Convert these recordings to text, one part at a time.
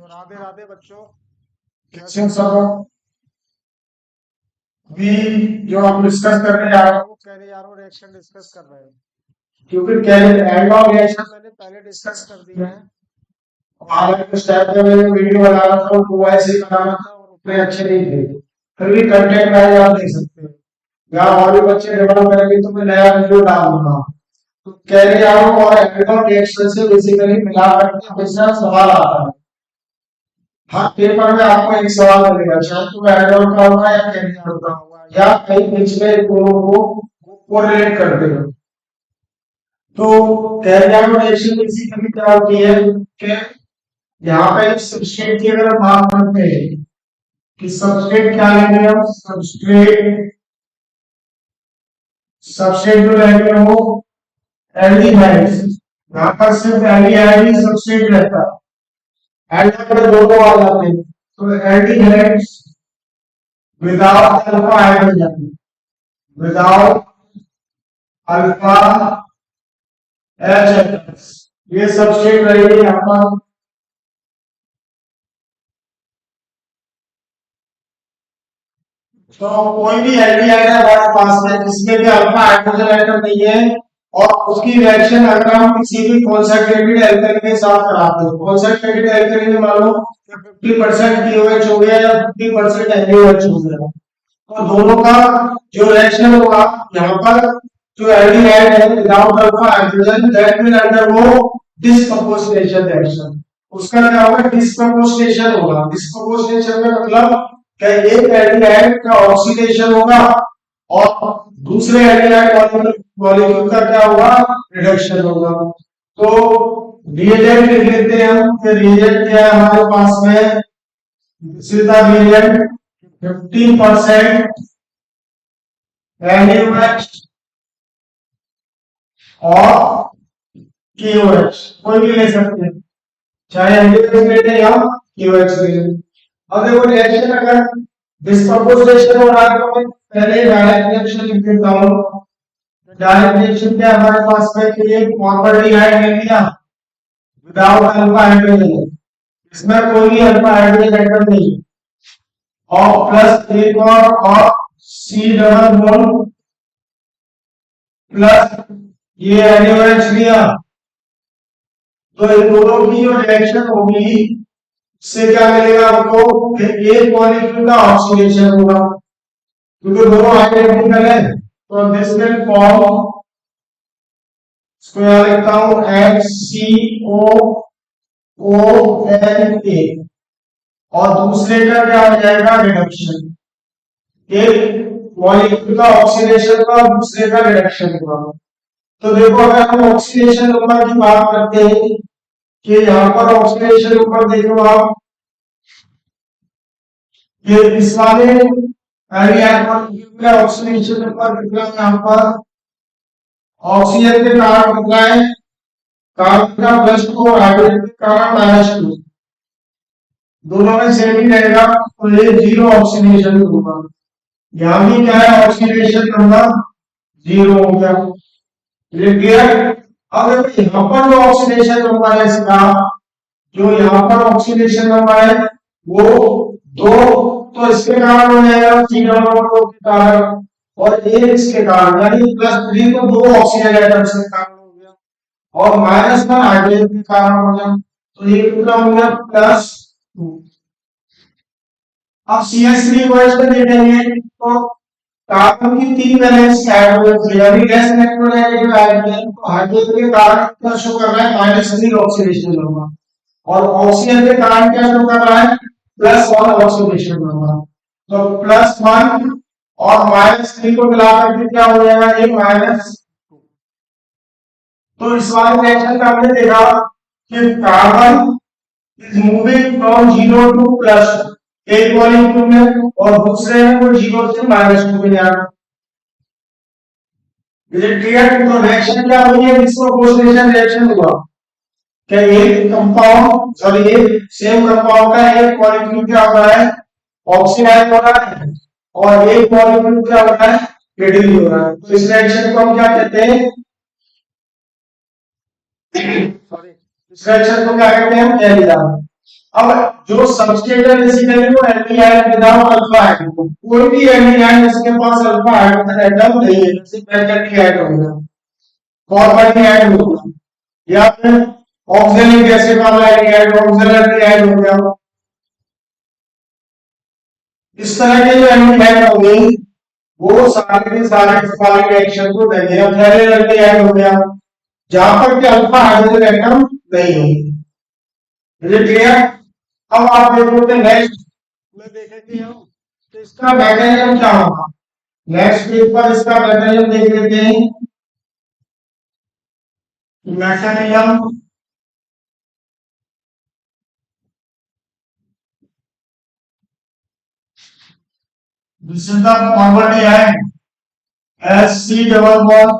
तो राधे राधे बच्चों। क्वेश्चन सब अभी जो हम डिस्कस करने जा रहे हैं वो कैरियर रिएक्शन डिस्कस कर रहे हैं क्योंकि एनालॉग रिएक्शन मैंने पहले डिस्कस कर दिया है हालांकि उस टाइम पे मैं वीडियो बना रहा था वो ऐसे ही बना रहा था और उतने अच्छे नहीं थे, फिर भी कंटेंट वाइज आप देख सकते हैं। यहाँ और भी बच्चे डेवलप करेंगे तो मैं नया वीडियो डाल दूंगा। तो कैरियर और एनालॉग रिएक्शन से बेसिकली मिला करके हमेशा सवाल आता है। हर पेपर में आपको एक सवाल मिलेगा, चाहे तो एनालॉग का होगा या कैरियर का होगा या कहीं बीच में दोनों को कोरिलेट कर देगा। तो कैरियर रिएक्शन बेसिकली क्या होती है कि यहाँ पे सबस्ट्रेट की अगर हम बात करते हैं कि सबस्ट्रेट क्या लेंगे हम, सबस्ट्रेट जो लेंगे वो एल्डिहाइड्स। यहाँ पर सिर्फ एल्डिहाइड ही सबस्ट्रेट रहता है, एल्डिहाइड दोनों आ जाते हैं तो aldehydes without alpha hydrogen, without alpha H, ये सबस्ट्रेट रहेगी यहाँ पर। तो कोई भी एल्डिहाइड है हमारे पास में जिसमें भी अल्फा हाइड्रोजन एटम नहीं है और उसकी रिएक्शन अगर हम किसी भी कॉन्सेंट्रेटेड एल्केन के साथ कराते हैं, कॉन्सेंट्रेटेड एल्केन में मान लो 50% KOH हो गया या 50% NaOH हो गया, तो दोनों का जो रिएक्शन होगा यहाँ पर जो एल्डिहाइड है without alpha hydrogen that will undergo disproportionation reaction. उसका क्या होगा, डिस्प्रपोर्शनेशन होगा। डिस्प्रपोर्शनेशन में मतलब कि एक एल्डिहाइड का ऑक्सीडेशन होगा और दूसरे एल्डिहाइड मॉलिक्यूल का क्या होगा, रिडक्शन होगा। तो रिएजेंट लिख लेते हैं हम कि रिएजेंट क्या है हमारे पास में, सीधा रिएजेंट 50% NaOH और KOH, कोई भी ले सकते हैं, चाहे NaOH ले लें या KOH ले लें। अब देखो रिएक्शन अगर डिस्प्रपोर्शनेशन हो रहा है तो मैं पहले डायरेक्ट रिएक्शन लिख देता हूं। डायरेक्ट रिएक्शन क्या हमारे पास में कि एक फॉर्मल्डिहाइड ले लिया विदाउट अल्फा हाइड्रोजन, इसमें कोई भी अल्फा हाइड्रोजन एटम नहीं, और प्लस एक और सी डबल बॉन्ड प्लस ये NaOH लिया, तो इन दोनों की जो रिएक्शन होगी उससे क्या मिलेगा आपको कि एक मॉलिक्यूल का ऑक्सीडेशन होगा, क्योंकि दोनों आइडेंटिकल है। तो दिस विल फॉर्म, इसको यहां लिखता हूं HCOONA, और दूसरे का क्या हो जाएगा, रिडक्शन। एक मॉलिक्यूल का ऑक्सीडेशन का दूसरे का रिडक्शन हुआ। तो देखो अगर हम ऑक्सीडेशन नंबर की बात करते हैं कि यहाँ पर ऑक्सीडेशन नंबर देखो आप, ये इस वाले ऑक्सीडेशन नंबर कितना है यहाँ पर, ऑक्सीजन के कारण कितना है, कार्बन का +2 हाइड्रोजन के कारण -2, दोनों में सेम ही रहेगा तो ये 0 ऑक्सीडेशन होगा। यहाँ भी क्या है, ऑक्सीडेशन नंबर 0 हो गया, ये क्लियर। अब यहाँ पर जो ऑक्सीडेशन नंबर है इसका, जो यहाँ पर ऑक्सीडेशन नंबर है वो 2, तो इसके कारण हो जाएगा C+2 के कारण, और एक इसके कारण यानी +3 तो 2 ऑक्सीजन एटम्स के कारण हो गया, और -1 हाइड्रोजन के कारण हो गया, तो ये कितना हो गया, +2। अब CH3 को इसमें देखेंगे तो कार्बन की 3 वैलेंस ऐड हो जाती है, यानी लेस इलेक्ट्रोनेगेटिव हाइड्रोजन, तो हाइड्रोजन के कारण क्या शो कर रहा है, -3 ऑक्सीडेशन होगा, और ऑक्सीजन के कारण क्या शो कर रहा है, +1 ऑक्सीडेशन होगा। तो +1 और -3 को मिलाकर के क्या हो जाएगा, ये -2। तो इस वाले रिएक्शन का हमने देखा कि carbon is moving from 0 to +2 एक मॉलिक्यूल में, और दूसरे में वो 0 से -2 में जा रहा है। क्लियर। तो रिएक्शन क्या हुई है, डिस्प्रपोर्शनेशन रिएक्शन हुआ कि एक कंपाउंड सॉरी एक सेम कंपाउंड का एक मॉलिक्यूल क्या हो रहा है, ऑक्सीडाइज हो रहा है, और एक मॉलिक्यूल क्या हो रहा है, रिड्यूस हो रहा है। तो इस रिएक्शन को हम क्या कहते हैं, सॉरी इस रिएक्शन को क्या कहते हैं, कैरियर। अब जो सबस्टेट है बेसिकली वो एल्डिहाइड विदाउट अल्फा हाइड्रोजन, कोई भी एल्डिहाइड जिसके पास अल्फा हाइड्रोजन एटम नहीं है, जैसे पेंटाडिहाइड हो गया, फॉर्माल्डिहाइड हो गया, या फिर ऑक्सैलिक एसिड वाला एल्डिहाइड ऑक्सैलिक हो गया, इस तरह के जो एल्डिहाइड हो गई वो सारे के सारे एस्पार्टिक रिएक्शन को देंगे। अब थैलेन एल्डिहाइड हो गया जहां पर कि अल्फा हाइड्रोजन एटम नहीं होगी। मुझे क्लियर? अब आप देखोगे नेक्स्ट में देखेंगे हम तो इसका मैकेनिज्म क्या होगा। नेक्स्ट पेज पर इसका मैकेनिज्म देख लेते हैं। Mechanism this is the formaldehyde Hc double bond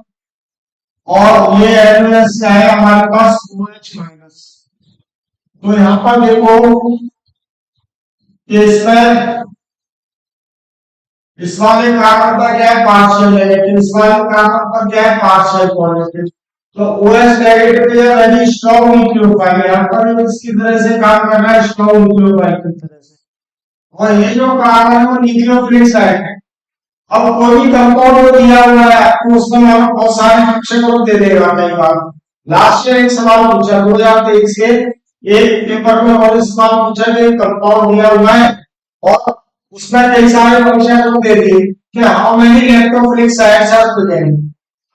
और ये एटम्स क्या है हमारे पास OH माइनस। तो यहां पर देखो कि इसमें इस वाले कार्बन पर क्या है पार्शियल नेगेटिव, इस वाले कार्बन पर क्या है पार्शियल पॉजिटिव। तो OH नेगेटिव या वेरी स्ट्रॉन्ग न्यूक्लियोफाइल, यहां पर इसकी तरह से काम कर रहा है स्ट्रॉन्ग न्यूक्लियोफाइल की तरह से, और ये जो कार्बन है वो न्यूक्लियोफिलिक साइट है। अब कोई भी कंपाउंड दिया हुआ है आपको उसमें मानो बहुत सारे फंक्शन को दे देगा। कई बार लास्ट ईयर एक सवाल पूछा 2023 के एक पेपर में, और सवाल पूछा कि कंपाउंड दिया हुआ है और उसमें कई सारे फंक्शन को दे दिए कि how many electrophilic sites are present,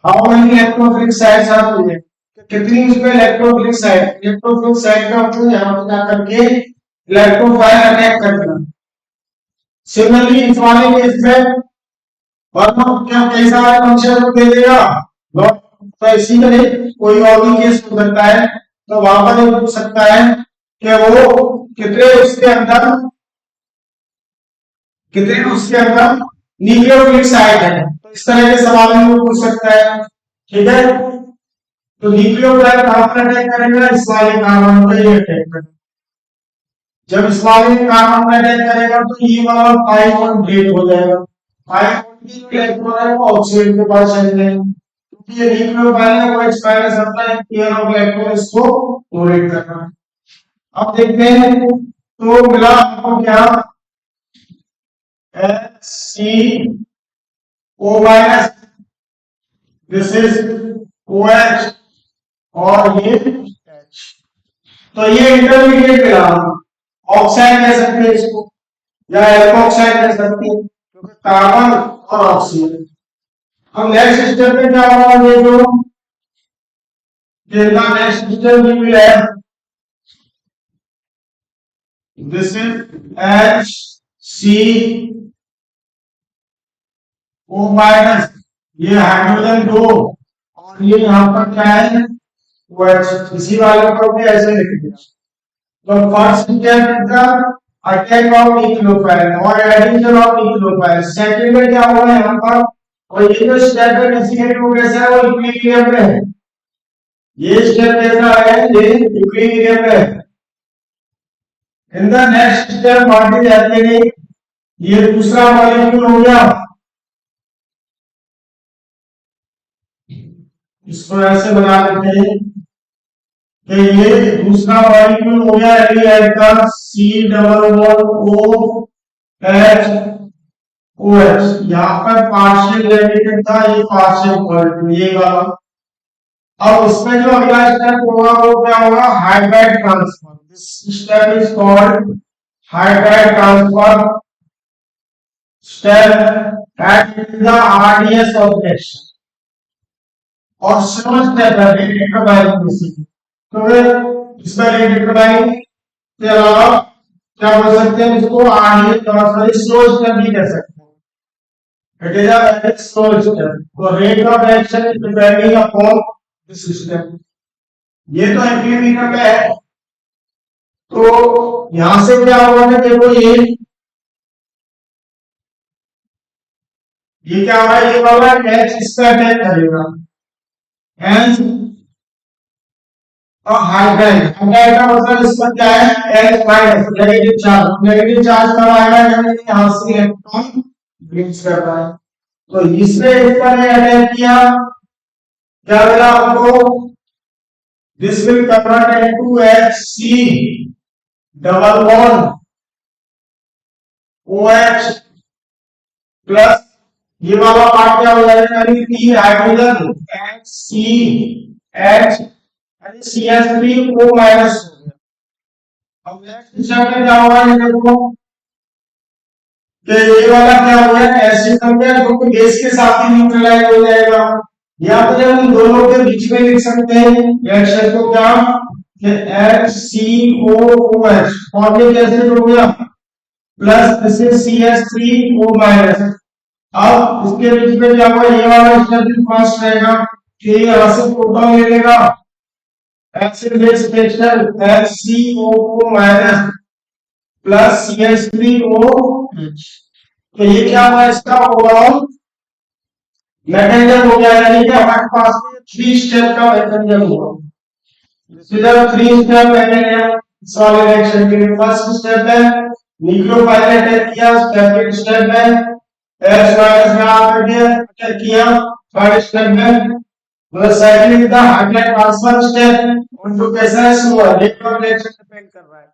how many electrophilic sites are present, कितनी उसमें इलेक्ट्रोफिलिक साइट का मतलब यहां पर जाकर के इलेक्ट्रोफाइल अटैक करना। सिमिलरली इस वाले केस में मतलब क्या कई सारे फंक्शन को दे देगा, तो इसी तरह कोई और भी केस हो सकता है। तो वहां पर ये पूछ सकता है कि वो कितने उसके अंदर न्यूक्लियोफिलिक साइट है, तो इस तरह के सवाल भी वो पूछ सकता है। ठीक है, तो न्यूक्लियोफाइल कहां पर अटैक करेगा, इस वाले कार्बन पर ये अटैक करेगा। जब इस वाले कार्बन पर अटैक करेगा तो ये वाला पाई बॉन्ड ब्रेक हो जाएगा, पाई बॉन्ड की इलेक्ट्रॉन है वो ऑक्सीजन के पास चले जाएंगे, क्योंकि ये न्यूक्लियोफाइल है वो एक्सपायर्स अपना एक पेयर ऑफ इलेक्ट्रॉन इसको डोनेट कर रहा है। अब देखते हैं तो मिला आपको क्या HCO minus, this is OH और ये H, तो ये इंटरमीडिएट मिला, ऑक्साइड कह सकते हैं इसको या एल्कोक्साइड कह सकते हैं क्योंकि कार्बन और ऑक्सीजन। अब नेक्स्ट स्टेप में क्या होगा, ये जो नेक्स्ट स्टेप भी मिला है, दिस इज HCO माइनस, ये हाइड्रोजन 2 और ये यहां पर क्या है OH, इसी वाले को भी ऐसे लिख दिया। तो first step is the attack of nucleophile और एडिशन ऑफ न्यूक्लियोफाइल। सेकंड में क्या होगा यहां पर, और ये जो स्टेप है बेसिकली वो कैसा है, वो इक्विलिब्रियम में है। ये स्टेप कैसा है, ये इक्विलिब्रियम में है। In the next step what is happening, ये दूसरा मॉलिक्यूल हो गया, इसको ऐसे बना देते हैं कि ये दूसरा मॉलिक्यूल हो गया एल्डिहाइड का C डबल बॉन्ड OH, यहां पर पार्शियल नेगेटिव था, ये पार्शियल पॉजिटिव ये वाला। अब उसमें जो अगला स्टेप होगा वो क्या होगा, hydride transfer. This step is called hydride transfer step at the RDS of reaction. और सेवन स्टेप है रेट डिटरमाइनिंग। तो इसमें रेट डिटरमाइनिंग के अलावा क्या बोल सकते हैं, इसको RDS ट्रांसफर स्लो स्टेप भी कह सकते हैं। It is a very slow step, तो rate of reaction is depending upon this step. ये तो इक्विलिब्रियम में है, तो यहां से क्या होगा ना, देखो ये क्या हो रहा है, ये वाला H इस पे अटैक करेगा, H और हाइड्राइड का मतलब इस पर क्या है H माइनस नेगेटिव चार्ज कब आएगा, जब यहां से इलेक्ट्रॉन ब्रिंग्स कर रहा है। तो इसने इस पर अटैक किया, क्या मिला आपको, this will convert into HC double bond OH plus ये वाला पार्ट क्या हो जाएगा, यानी 3 हाइड्रोजन HCH यानी CH3O माइनस हो गया। अब नेक्स्ट स्टेप में क्या होगा, ये देखो कि ये वाला क्या हो गया, एसिड बन गया जो कि बेस के साथ ही न्यूट्रलाइज हो जाएगा। या फिर हम दोनों के बीच में लिख सकते हैं रिएक्शन को क्या, कि HCOOH फॉर्मिक एसिड हो गया plus this is CH3O minus. अब इसके बीच में क्या होगा, ये वाला स्टेप फास्ट रहेगा कि यहां से प्रोटॉन ले लेगा, acid base reaction HCOO minus plus CH3OH। तो ये क्या हुआ, इसका ओवरऑल मैकेनिज्म हो गया, यानी कि हमारे पास 3 स्टेप का मैकेनिज्म हुआ। इधर 3 स्टेप मैकेनिज्म सॉलिड रिएक्शन के लिए। फर्स्ट स्टेप है न्यूक्लियोफाइल अटैक किया, सेकंड स्टेप है H माइनस में आकर अटैक किया, थर्ड स्टेप में cyclic the hydrogen transfer step उनको कैसा है, स्लो है, रेट ऑफ रिएक्शन डिपेंड कर रहा है।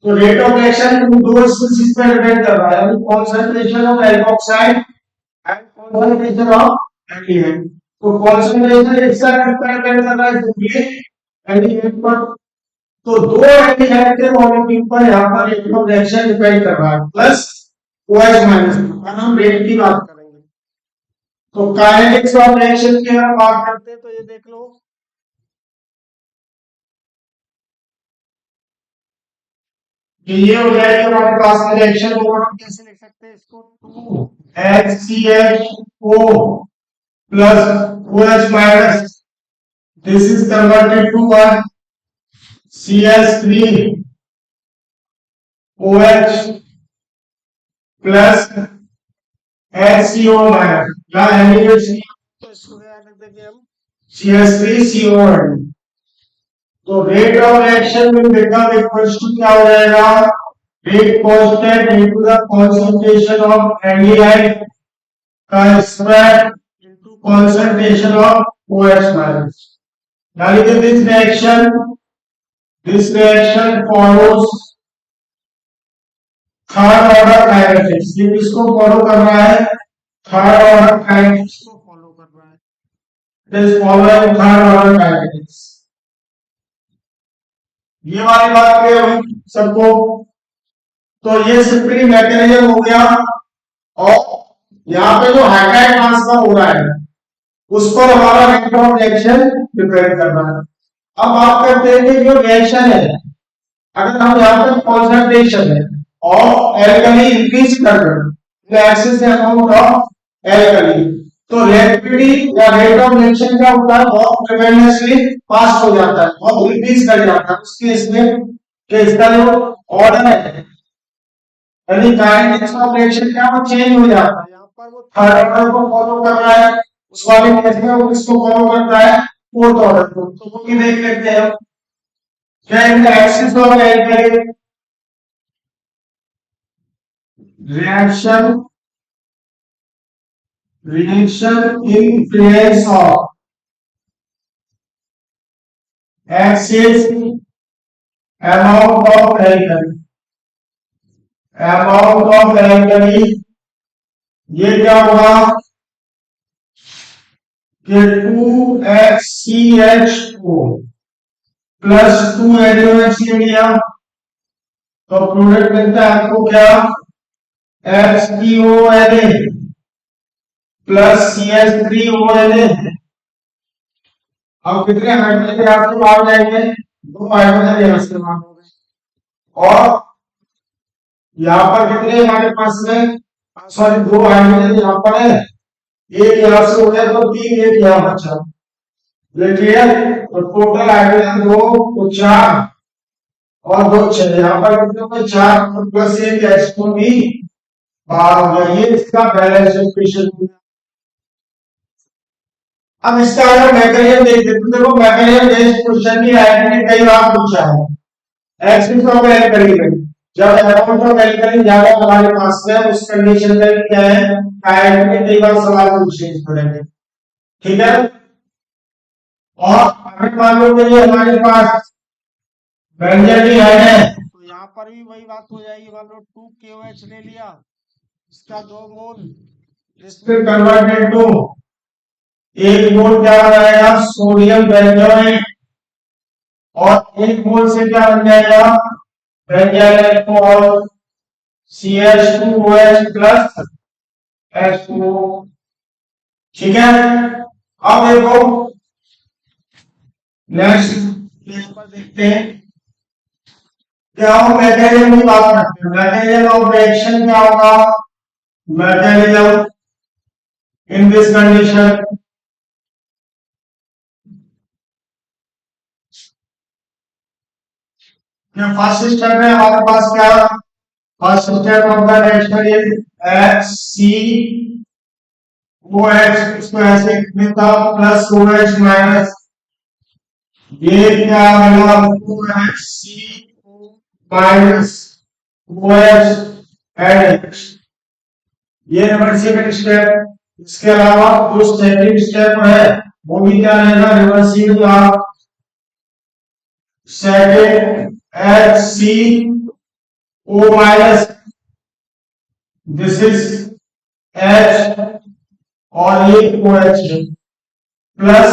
तो रेट ऑफ रिएक्शन दो चीज पर डिपेंड कर रहा है, यानी concentration of alkoxide and concentration of aldehyde. तो कंसंट्रेशन एक साथ डिपेंड कर रहा है सिंपली एल्डिहाइड पर। तो दो एल्डिहाइड के मॉलिक्यूल पर यहां पर रेट ऑफ रिएक्शन डिपेंड कर रहा है, प्लस OH माइनस पर हम रेट की बात करेंगे। तो काइनेटिक्स ऑफ रिएक्शन की अगर बात करते हैं तो ये देख लो कि ये हो जाएगा हमारे पास में रिएक्शन ओवर हम कैसे लिख सकते हैं इसको, 2HCHO plus OH minus, this is converted to 1 CH3OH plus HCO minus, या यानी कि तो इसको क्या लिख देंगे हम CH3COH। तो rate of reaction will become equals to क्या हो जाएगा, rate constant into the concentration of aldehyde का square into concentration of OH minus. यानी कि this reaction follows third order kinetics. ये किसको फॉलो कर रहा है, थर्ड ऑर्डर काइनेटिक्स को फॉलो कर रहा है। It is following third order kinetics. ये वाली बात क्लियर हुई सबको। तो ये सिंपली मैकेनिज्म हो गया, और यहाँ पे जो हाइड्राइड ट्रांसफर हो रहा है उस पर हमारा रेट ऑफ रिएक्शन डिपेंड कर रहा है। अब बात करते हैं कि जो रिएक्शन है, अगर हम यहाँ पे कॉन्सेंट्रेशन है और एल्कली इंक्रीज कर रहे हैं, एक्सिस अमाउंट ऑफ एल्कली, तो रिएक्टिविटी या रेट ऑफ रिएक्शन क्या होता है, बहुत ट्रेमेंडसली फास्ट हो जाता है, बहुत इंक्रीज कर जाता है। उस केस में कि इसका जो ऑर्डर है यानी काइनेटिक्स ऑफ रिएक्शन क्या वो चेंज हो जाता है। यहाँ पर वो थर्ड ऑर्डर को फॉलो कर रहा है, उस वाले केस में वो किसको फॉलो करता है, फोर्थ ऑर्डर को। तो वो भी देख लेते हैं हम क्या in the axis of alkali reaction in place of axis amount of alkali, ये क्या होगा कि 2HCHO प्लस 2NaOH लिया तो प्रोडक्ट मिलता है आपको क्या, HCONA प्लस CH3ONA। अब कितने हाइड्रोजन यहाँ से बाहर जाएंगे, 2 हाइड्रोजन यहाँ से बाहर हो गए, और यहाँ पर कितने हमारे पास में, सॉरी 2 हाइड्रोजन यहाँ पर है, एक यहाँ से हो गया तो 3, एक यहाँ बचा, क्लियर। तो टोटल हाइड्रोजन 2 तो 4 और 2 6, यहाँ पर कितने हो गए 4 प्लस 1 H2 भी बाहर हो गया। ये इसका बैलेंस इक्वेशन। अब इसका अगर मैकेनिज्म देखते तो देखो मैकेनिज्म बेस्ड क्वेश्चन की आइडेंटिटी कई बार पूछा है। एक्सिस ऑफ एल्कली में जब अमाउंट ऑफ एल्कली ज्यादा हमारे पास है उस कंडीशन में क्या है, आइडेंटिटी कई बार सवाल पूछे इस तरह के, ठीक है। और अगर मान लो कि हमारे पास बेंजीन है तो यहाँ पर भी वही बात हो जाएगी। मान लो 2KOH ले लिया, इसका 2 मोल फिर कन्वर्टेड टू 1 मोल क्या हो जाएगा सोडियम बेंजोएट और 1 मोल से क्या बन जाएगा benzyl alcohol CH2OH plus H2O। ठीक है, अब देखो नेक्स्ट पेज पर देखते हैं क्या हो मैकेनिज्म की बात करते हैं। मैकेनिज्म ऑफ रिएक्शन क्या होगा, mechanism in this condition first step में हमारे पास क्या, first step of the reaction is HCOH, इसको ऐसे लिखा प्लस OH माइनस, ये क्या बना 2HCO माइनस OH एंड ये रिवर्सिबल स्टेप। इसके अलावा जो सेकंड स्टेप है वो भी क्या रहेगा reversible of second HCO minus, this is H और ये OH प्लस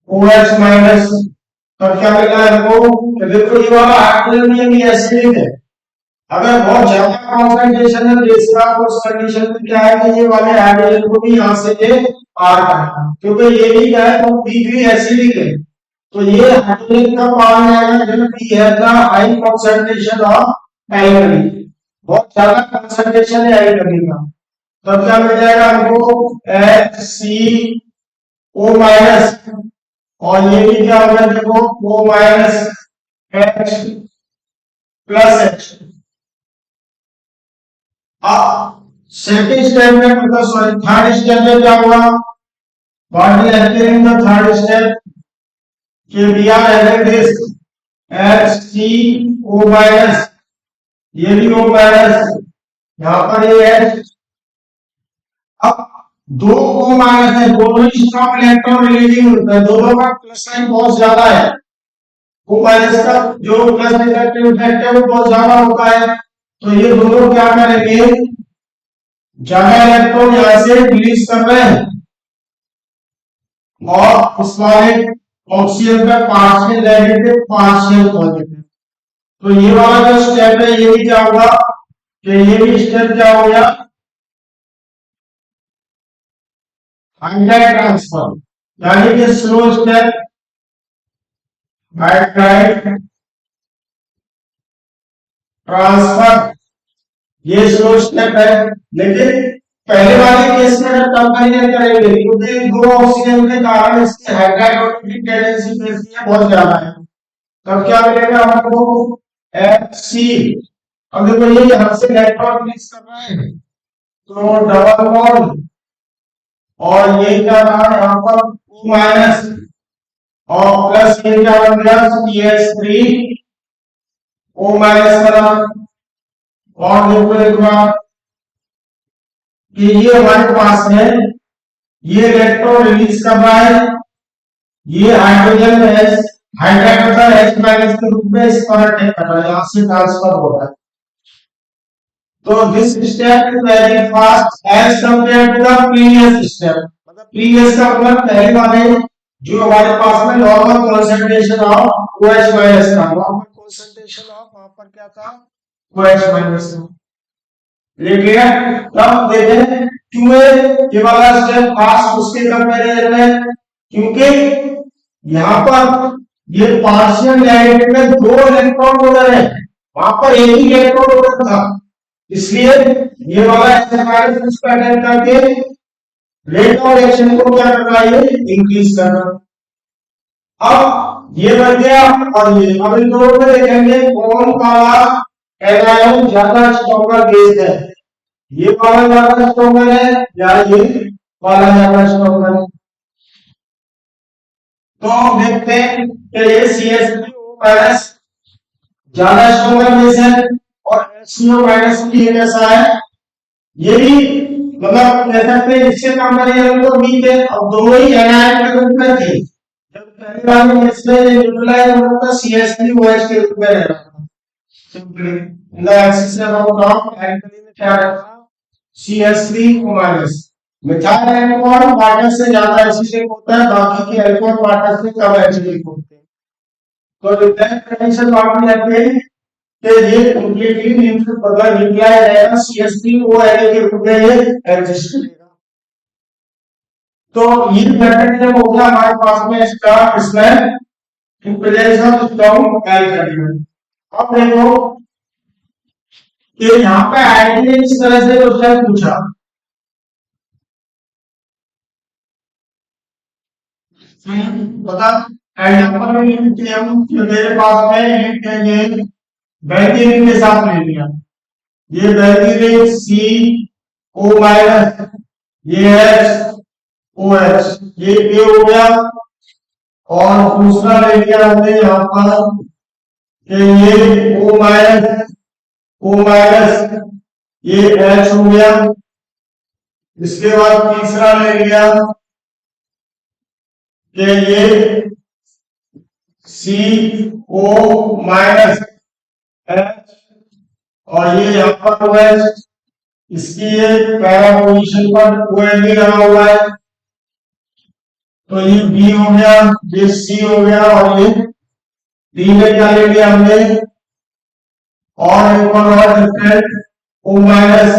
OH माइनस, तब क्या मिला हमको, देखो ये वाला हाइड्रोजन भी एसिडिक है। अगर बहुत ज्यादा कॉन्सेंट्रेशन है तो इसका उस कंडीशन में क्या है कि ये वाले हाइड्रोजन को भी यहां से ये पार करना, क्योंकि ये भी क्या है तो B3 एसिडिक है, तो ये हाइड्रोजन का पार जाएगा जब B है the high concentration of alkali, बहुत ज्यादा कॉन्सेंट्रेशन है एल्कली का, तब क्या मिल जाएगा हमको HCO माइनस और ये भी क्या होगा देखो O minus H plus H। Second step में मतलब सॉरी थर्ड स्टेप में क्या हुआ, what is happening in the third step कि we are having this HCO minus, ये भी O माइनस, यहां पर ये H, अब दो O माइनस है, दोनों ही स्ट्रॉन्ग इलेक्ट्रॉन रिलीजिंग होता है, दोनों का प्लस साइन बहुत ज्यादा है, O माइनस का जो प्लस नेगेटिव इफेक्ट है वो बहुत ज्यादा होता है, तो ये दोनों क्या करेंगे ज्यादा इलेक्ट्रॉन यहां से रिलीज कर रहे हैं और उस वाले ऑक्सीजन का पार्शियल नेगेटिव पार्शियल पॉजिटिव, तो ये वाला जो स्टेप है ये भी क्या होगा कि ये भी स्टेप क्या हो गया हाइड्राइड ट्रांसफर, यानी कि स्लो स्टेप हाइड्राइड ट्रांसफर, ये स्लो स्टेप है। लेकिन पहले वाले केस में अगर कंपेरिजन करेंगे क्योंकि दो ऑक्सीजन के कारण इसकी हाइड्रोजन टेंडेंसी बहुत ज्यादा है, तब क्या मिलेगा हमको Hc, अब देखो ये यहां से इलेक्ट्रॉन रिलीज कर रहा है तो डबल बॉन्ड और ये क्या रहा यहां पर O माइनस और प्लस ये क्या बन गया CH3 O माइनस का, और देखो एक बार कि ये हमारे पास है ये इलेक्ट्रॉन रिलीज कर रहा है, ये हाइड्रोजन H हाइड्राइड का H माइनस के रूप में इस पर अटैक कर रहा है, यहां से ट्रांसफर हो रहा है, तो this step is very fast as compare to the previous step, मतलब प्रीवियस का मतलब पहले वाले जो हमारे पास में normal concentration of OH minus था, नॉर्मल कंसंट्रेशन ऑफ वहां पर क्या था OH माइनस, क्लियर। तब देखें क्यों ये वाला स्टेप फास्ट उसके कंपैरिजन में, क्योंकि यहां पर ये पार्शियल नेगेटिव में दो इलेक्ट्रॉन डोनर है, वहां पर एक ही इलेक्ट्रॉन डोनर था, इसलिए ये वाला एक्सरसाइज उसका अटेंड करके रेट ऑफ रिएक्शन को क्या करना है इंक्रीज करना। अब ये बन गया और ये अब इन दोनों में देखेंगे कौन वाला एनायन ज्यादा स्ट्रॉन्गर बेस है, ये वाला ज्यादा स्ट्रॉन्गर है या ये वाला ज्यादा स्ट्रॉन्गर है, तो हम देखते हैं कि ये CH3O माइनस ज्यादा स्ट्रॉन्गर बेस है और HCO माइनस भी कैसा है, ये भी मतलब कह सकते हैं इससे कंपैरिजन तो वीक है, अब दोनों ही एनायन के रूप में थे, जब पहले वाले केस में न्यूट्रलाइज होता था CH3OH के रूप में रहता था, simply in the axis about of alkali ने क्या रखा CH3O minus. Methyl alcohol water से ज्यादा एसिडिक होता है, बाकी के अल्कोहल वाटर से कम एसिडिक होते हैं। तो reply condition not be happening कि ये कंप्लीटली निकला जाएगा CH3O के रूप में ये एग्जिस्ट करेगा। तो ये मैकेनिज्म हो गया हमारे पास में इसका, इसमें in presence of strong alkali. अब देखो कि यहाँ पे आइडिया इस तरह से क्वेश्चन पूछा, बता एग्जांपल में कि हम मेरे पास में एक बेंजीन के साथ ले लिया, ये बेंजीन CO माइनस, ये OH, ये A हो गया, और दूसरा ले लिया हमने यहाँ पर कि ये O माइनस ये H हो गया। इसके बाद तीसरा ले लिया कि ये CO माइनस H और ये यहाँ पर OH, इसकी ये पहला पोजीशन पर OH लगा हुआ है, तो ये B हो गया, ये C हो गया, और ये D में क्या ले लिया हमने, और एक और डिफरेंट O माइनस,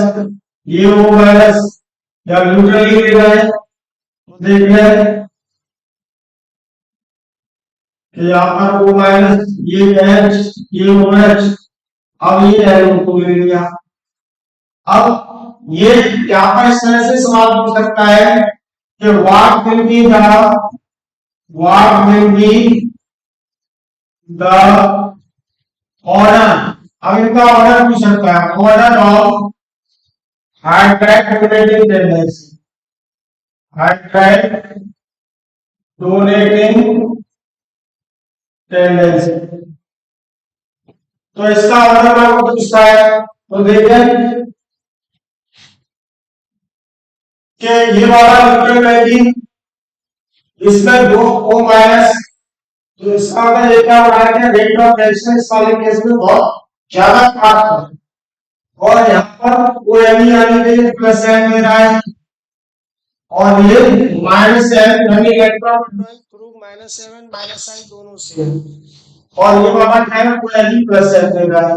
ये O माइनस या न्यूट्रली ले रहा है। तो देख लें कि यहाँ पर O माइनस, ये H, ये OH, अब ये एरो को ले लिया। अब ये यहाँ पर इस तरह से सवाल पूछ सकता है कि what will be the order, अब इनका ऑर्डर पूछ सकता है, order of hydride donating tendency, hydride donating tendency. तो इसका ऑर्डर आपको पूछता है, तो देखें कि ये वाला न्यूट्रल बेंजीन, इसमें दो O माइनस, तो इसका मतलब ये क्या हो रहा है कि रेट ऑफ रिएक्शन इस वाले केस में बहुत ज्यादा फास्ट है, और यहाँ पर OMe आने के लिए प्लस n दे रहा है, और ये माइनस n यानी इलेक्ट्रॉन थ्रू -7 -i दोनों से, और ये वाला क्या है OMe प्लस n दे रहा है।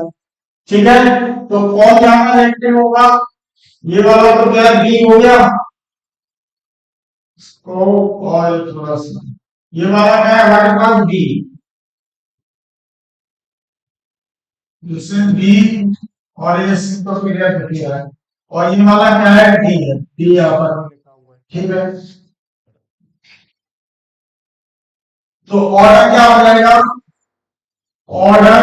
ठीक है, तो कौन ज्यादा रिएक्टिव होगा, ये वाला तो क्या B हो गया, तो और थोड़ा सा ये वाला क्या है हमारे पास B, जिससे B और ये C तो क्लियर कर दिया है, और ये वाला क्या है D है, D यहाँ पर लिखा हुआ है। ठीक है, तो ऑर्डर क्या हो जाएगा, ऑर्डर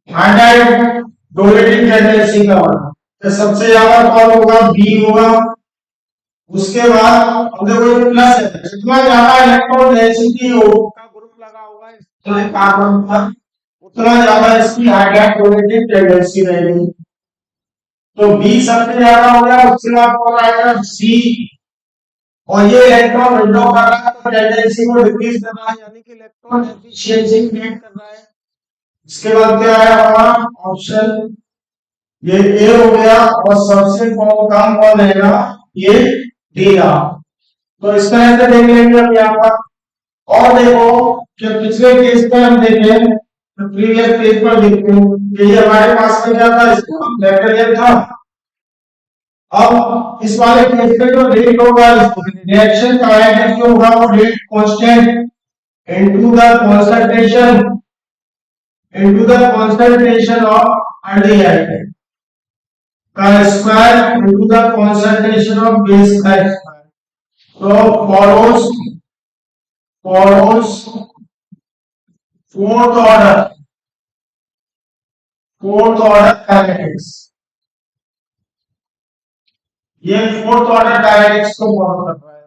हाइड्राइड डोनेटिंग टेंडेंसी का ऑर्डर, तो सबसे ज्यादा कौन होगा, B होगा। उसके बाद हम देखो प्लस है, जितना ज्यादा इलेक्ट्रॉन डेंसिटी हो का ग्रुप लगा होगा इस कार्बन पर, उतना ज्यादा इसकी हाइड्राइड डोनेटिंग टेंडेंसी रहेगी। तो B सबसे ज्यादा हो गया, उसके बाद कौन आएगा C, और ये इलेक्ट्रॉन विंडो कर रहा है तो टेंडेंसी को डिक्रीज कर रहा है, यानी कि इलेक्ट्रॉन एफिशिएंसी मेंटेन कर रहा है। इसके बाद क्या है हमारा ऑप्शन, ये A हो गया, और सबसे कम कौन रहेगा, ये D रहा। तो इस तरह से देख लेंगे अब यहाँ पर, और देखो कि पिछले केस पर हम देखें, तो प्रीवियस केस पर देखते हैं कि ये हमारे पास में क्या था, इसका बैक्टीरिया था। अब इस वाले केस में जो रेट होगा रिएक्शन का रेट जो होगा वो rate constant into the concentration of aldehyde का square into the concentration of base का स्क्वायर। तो फॉलोज फोर्थ ऑर्डर काइनेटिक्स, ये फोर्थ ऑर्डर काइनेटिक्स को फॉलो कर रहा है।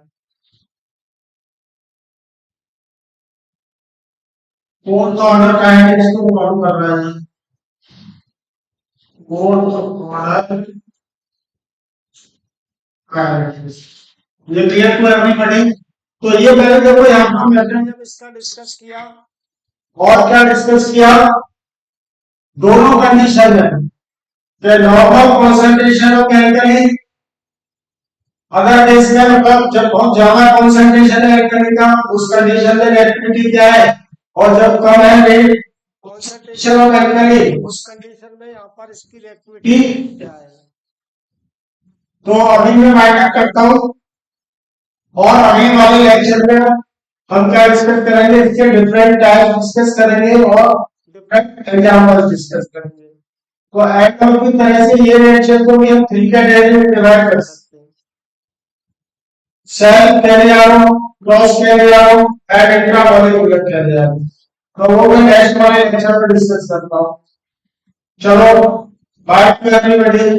फोर्थ ऑर्डर काइनेटिक्स को फॉलो कर रहा है, फोर्थ ऑर्डर काइनेटिक्स। ये क्लियर टू एवरीबॉडी। तो ये पहले देखो यहाँ पर मैंने जब इसका डिस्कस किया, और क्या डिस्कस किया, दोनों कंडीशन है कि नॉर्मल कॉन्सेंट्रेशन ऑफ एल्कली अगर इसका मतलब जब बहुत ज्यादा कॉन्सेंट्रेशन है एल्कली का उस कंडीशन में रिएक्टिविटी क्या है, और जब कम है रेट कॉन्सेंट्रेशन ऑफ एल्कली उस कंडीशन में यहाँ पर इसकी रिएक्टिविटी क्या है। तो अभी मैं वाइंड करता हूं और अगले वाले लेक्चर में हम क्या डिस्कस करेंगे, इसके डिफरेंट टाइप डिस्कस करेंगे और डिफरेंट एग्जांपल्स डिस्कस करेंगे। तो एटम की तरह से ये रिएक्शन को भी हम 3 कैटेगरी में डिवाइड कर सकते हैं, cell carrier, cross carrier and intramolecular carrier. तो वो मैं नेक्स्ट वाले लेक्चर में डिस्कस करता हूं। चलो बाय एवरीबॉडी।